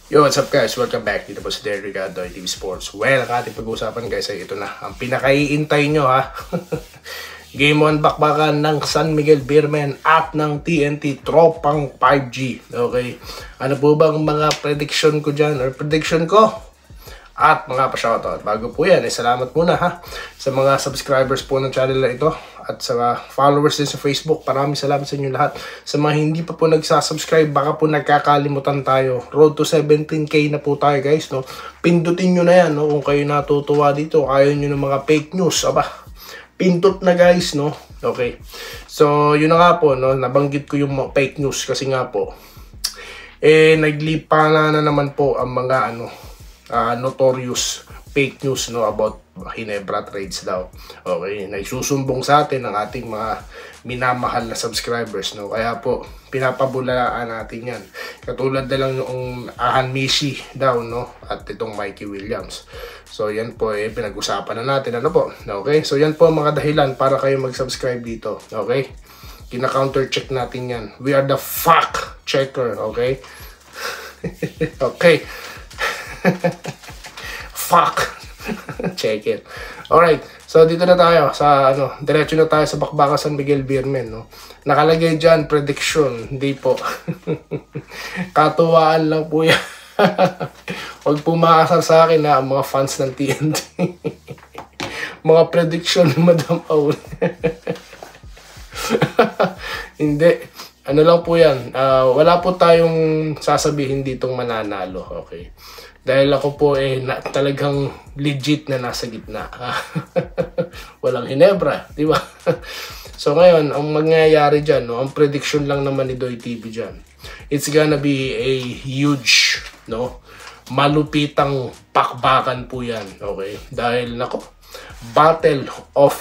Yo, what's up guys? Welcome back. Dito po si Derek Ricardo, TV Sports. Well, ang ating pag-uusapan guys ay ito na. Ang pinakaiintay nyo ha. Game 1 bakbakan ng San Miguel Beermen at ng TNT Tropang 5G. Okay. Ano po bang mga prediction ko dyan or prediction ko? At mga pa-shoutout. Bago po yan, salamat muna ha sa mga subscribers po ng channel na ito at sa followers din sa Facebook. Maraming salamat sa inyo lahat. Sa mga hindi pa po nagsasubscribe, baka po nagkakalimutan tayo. Road to 17K na po tayo guys. No? Pindutin nyo na yan no? Kung kayo natutuwa dito. Ayaw nyo ng mga fake news. Aba, pindot na guys. No? Okay. So, yun na nga po. No? Nabanggit ko yung fake news kasi nga po. Naglipa na naman po ang mga notorious fake news no about Ginebra trades daw. Okay, naisusumbong sa atin ng ating mga minamahal na subscribers no. Kaya po pinapabulaan natin 'yan. Katulad na lang yung Ahan Mishi daw no at itong Mikey Williams. So yan po pinag-usapan na natin ano po. Okay? So yan po ang mga dahilan para kayo mag-subscribe dito. Okay? Kina-counter check natin 'yan. We are the fact checker, okay? Okay. Fuck. Check it. Alright. So dito na tayo sa diretso na tayo sa bakbakan San Miguel Beermen no. Nakalagay diyan prediction, hindi po. Katuwaan lang po 'yan. Huwag pumaasar sa akin na ang mga fans ng TNT. Mga prediction ni Madam Aul. Hindi. Ano lang po 'yan. Wala po tayong sasabihin ditong mananalo, okay? Dahil ako po talagang legit na nasa gitna. Walang Ginebra, di ba? So ngayon, ang mangyayari dyan, no, ang prediction lang naman ni Doy TV dyan, it's gonna be a huge, no, malupitang pakbakan po yan, okay? Dahil, nako, battle of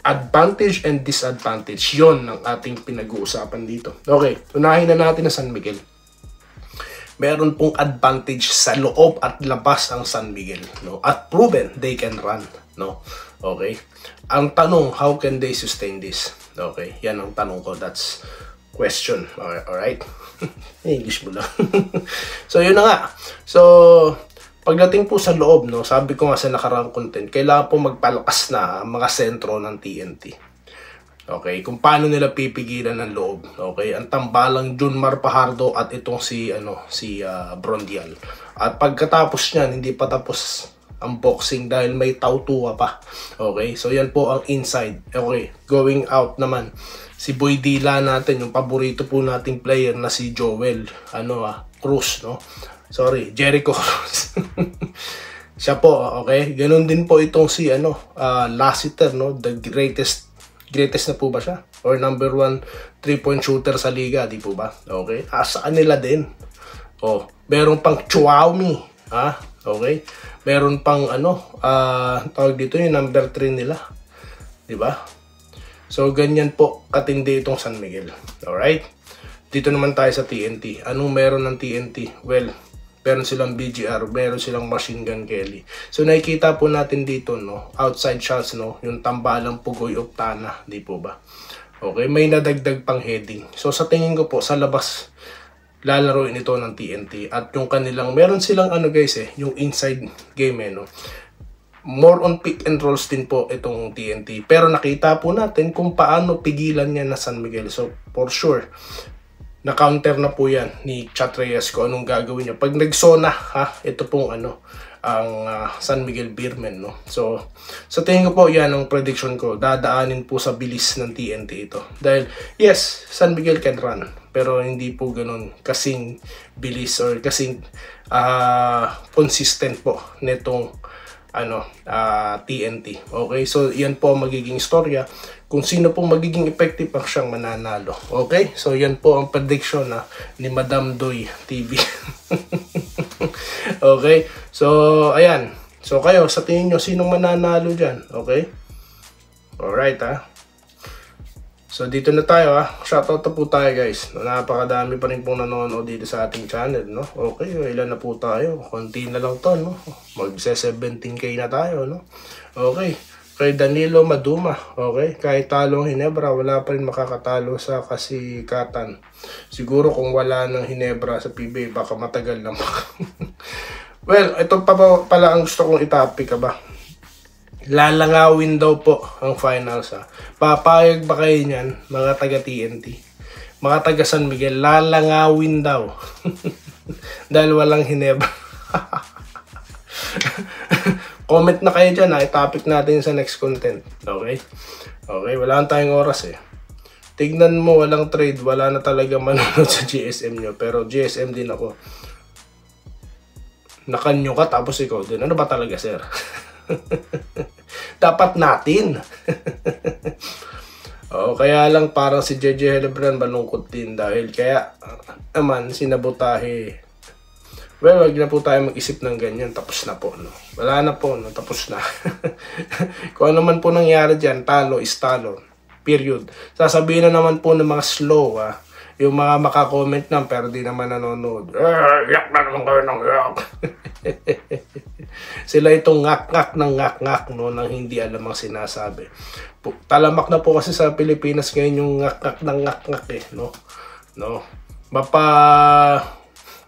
advantage and disadvantage, yon ang ating pinag-uusapan dito. Okay, unahin na natin na San Miguel. Meron pong advantage sa loob at labas ang San Miguel, no? At proven they can run, no? Okay? Ang tanong, how can they sustain this? Okay, yan ang tanong ko. That's question. Alright? English mo lang. So, yun na nga. So, pagdating po sa loob, no? Sabi ko nga sa nakaraang content, kailangan po magpalakas na ang mga sentro ng TNT. Okay, kung paano nila pipigilan ng loob. Okay, ang tambalang Junmar Pajardo at itong si Brondial. At pagkatapos niyan, hindi pa tapos ang boxing dahil may tautua pa. Okay, so yan po ang inside. Okay, going out naman. Si Boy Dila natin, yung paborito po nating player na si Joel Cruz, no? Sorry, Jericho Cruz. Siya po, okay? Ganun din po itong si Lassiter, no? The greatest na po ba siya? Or number 1 3-point shooter sa liga, di po ba? Okay? Sa kanila din. Oh, meron pang Chuaomi, ha? Okay? Meron pang tawag dito yung number 3 nila. Di ba? So ganyan po katindi itong San Miguel. Alright? Dito naman tayo sa TNT. Anong meron ng TNT? Well, meron silang BGR, meron silang Machine Gun Kelly. So nakikita po natin dito, no, outside shots, no, yung tambalang Pugoy Optana, di po ba? Okay, may nadagdag pang heading. So sa tingin ko po, sa labas lalaroin ito ng TNT at yung kanilang, meron silang guys yung inside game no. More on pick and rolls din po itong TNT. Pero nakita po natin kung paano pigilan niya na San Miguel. So for sure, na-counter na po yan ni Chat Reyes kung anong gagawin niya. Pag nagsona, ito pong ang San Miguel Beermen, no? So, sa tingin ko po, yan ang prediction ko. Dadaanin po sa bilis ng TNT ito. Dahil, yes, San Miguel can run. Pero hindi po ganun kasing bilis or kasing consistent po nitong TNT. Okay? So, yan po ang magiging istorya kung sino pong magiging effective ang siyang mananalo. Okay? So, yan po ang prediction ni Madam Doy TV. Okay? So, ayan. So, kayo, sa tingin nyo, sinong mananalo dyan? Okay? Alright, So, dito na tayo, Shoutout na po tayo, guys. Napakadami pa rin pong nanonood dito sa ating channel, no? Okay, ilan na po tayo? Konti na lang to, no? Magse 17K na tayo, no? Okay. Kay Danilo Maduma, okay? Kahit talo ang Hinebra, wala pa rin makakatalo sa kasikatan. Siguro kung wala ng Hinebra sa PBA, baka matagal na Well, ito pa pala ang gusto kong itopic ba? Lalangawin daw po ang finals ha. Papayag ba kayo niyan, mga taga TNT? Mga taga San Miguel, lalangawin daw. Dahil walang Hinebra. Comment na kayo dyan ha, i-topic natin sa next content. Okay? Okay, wala tayong oras eh. Tignan mo, walang trade, wala na talaga manonood sa GSM nyo. Pero GSM din ako. Nakanyo ka tapos ikaw din. Ano ba talaga, sir? Dapat natin. Oo, kaya lang parang si JJ Helebran malungkot din dahil kaya naman sinabotahe. Well, wag na po tayo mag-isip ng ganyan. Tapos na po, no? Wala na po, no? Tapos na. Kung ano man po nangyari dyan, talo is talo. Period. Sasabihin na naman po ng mga slow, yung mga makakomment lang pero di naman nanonood. Yak na naman kayo ng yak. Sila itong ngak-ngak ng ngak-ngak, no? Nang hindi alam ang sinasabi. Talamak na po kasi sa Pilipinas ngayon yung ngak-ngak ng ngak-ngak eh, no? No?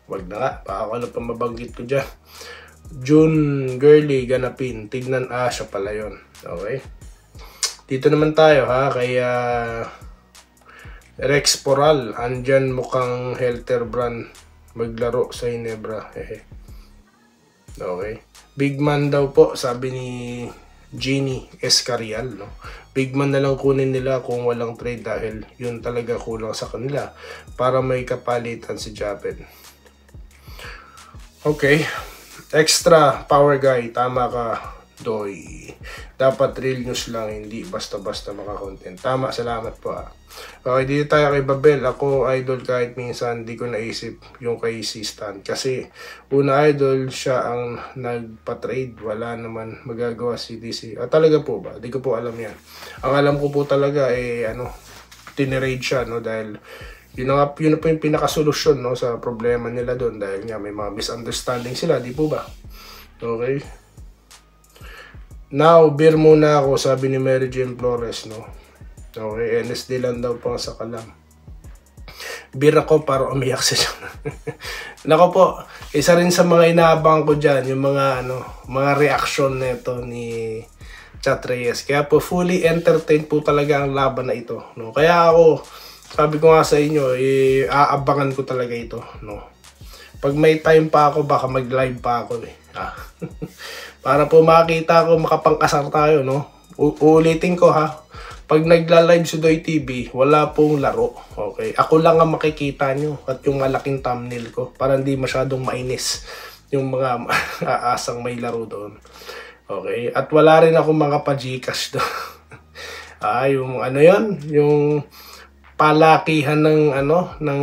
Wag na nga, baka ano pa mabanggit ko dyan. June Girly Ganapin, tignan siya pala yun. Okay? Dito naman tayo ha, kaya Rex Poral, andyan mukhang Helterbrand maglaro sa Hinebra. Okay? Big man daw po, sabi ni Jeannie Escarial, no? Big man na lang kunin nila kung walang trade dahil yun talaga kulang sa kanila para may kapalitan si Japet. Okay, extra power guy, tama ka, Doy. Dapat real news lang, hindi basta-basta maka-content. Tama, salamat po Okay, dito tayo kay Babel. Ako, idol kahit minsan, di ko naisip yung kay C-Stan. Kasi, una idol, siya ang nagpa-trade. Wala naman magagawa si DC. Talaga po ba? Di ko po alam yan. Ang alam ko po talaga, tinirade siya, no? Dahil, yun na po yung pinakasolusyon, no, sa problema nila doon dahil nga may mga misunderstanding sila, di po ba? Okay? Now, beer muna ako, sabi ni Mary Jane Flores, no? Okay, NSD lang daw po sa kalam. Beer ako para umiyak siya. Nako po, isa rin sa mga inaabang ko dyan, yung mga, mga reaction nito ni Chat Reyes. Kaya po, fully entertained po talaga ang laban na ito, no? Kaya ako, sabi ko nga sa inyo, aabangan ko talaga ito, no? Pag may time pa ako, baka mag-live pa ako, Para po makita ko, makapang-asar tayo, no? Uulitin ko, ha? Pag nagla-live si Doy TV, wala pong laro, okay? Ako lang ang makikita nyo at yung malaking thumbnail ko para hindi masyadong mainis yung mga aasang may laro doon. Okay? At wala rin ako mga pa-Gcash doon. Yung yon, yung palakihan ng ng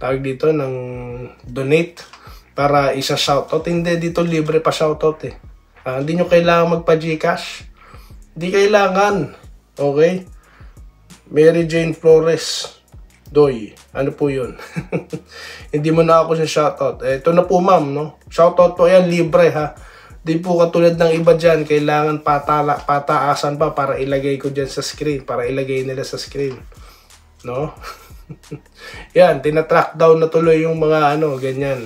tawag dito ng donate para isa shoutout. Hindi dito libre pa shoutout eh. Hindi nyo kailangan magpa-Gcash. Hindi kailangan. Okay? Mary Jane Flores Doy. Ano po yun? Hindi mo na ako siya shoutout. Ito na po ma'am, no? Shoutout po yan, libre ha. Di po katulad ng iba dyan, kailangan pataasan pa para ilagay ko dyan sa screen. Para ilagay nila sa screen. No? Yan, tinatrack down na tuloy yung mga ganyan.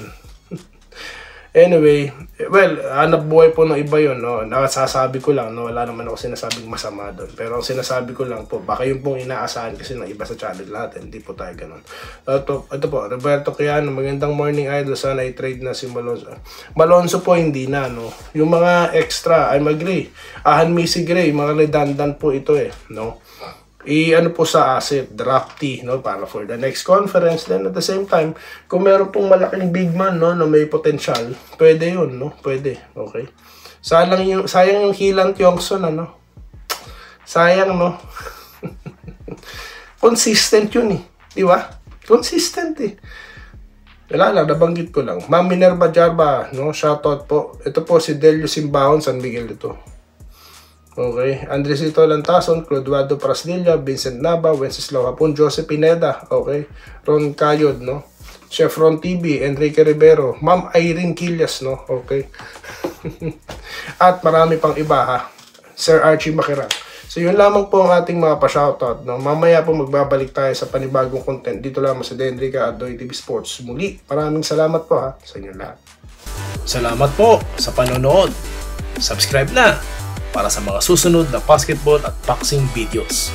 Anyway, well, hanap buhay po ng iba yun, no? Nakasasabi ko lang, no? Wala naman ako sinasabing masama doon. Pero ang sinasabi ko lang po, baka yung pong inaasahan kasi ng iba sa channel natin, hindi po tayo ganun. Ito po, Roberto Quiano, magandang morning idol, sana i-trade na si Malonzo. Malonzo po hindi na, no? Yung mga extra, I'm agree. Missy Gray, mga redundant po ito no? Ano po sa asset, drafty, no, para for the next conference. Then at the same time, kung meron pong malaking big man, no, na may potential, pwede yun, no, pwede, okay. Sayang yung Hilang Tiongson, sayang, no. Consistent yun di ba? Consistent wala lang, nabanggit ko lang. Ma'am Minerva Jarba, no, shoutout po. Ito po si Delio Simbahon, San Miguel ito. Okay, Andresito Lantason, Clodoaldo Prasdilla, Vincent Nava, Wenceslao Hapon, Joseph Pineda, okay, Ron Cayod, no, Chef Ron TV, Enrique Rivero, Ma'am Irene Quillas, no, okay. At marami pang iba, Sir Archie Makirang. So yun lamang po ang ating mga pa-shoutout. No? Mamaya po magbabalik tayo sa panibagong content dito lamang sa Denrica at Doy TV Sports. Muli, maraming salamat po ha sa inyo lahat. Salamat po sa panonood. Subscribe na para sa mga susunod na basketball at boxing videos.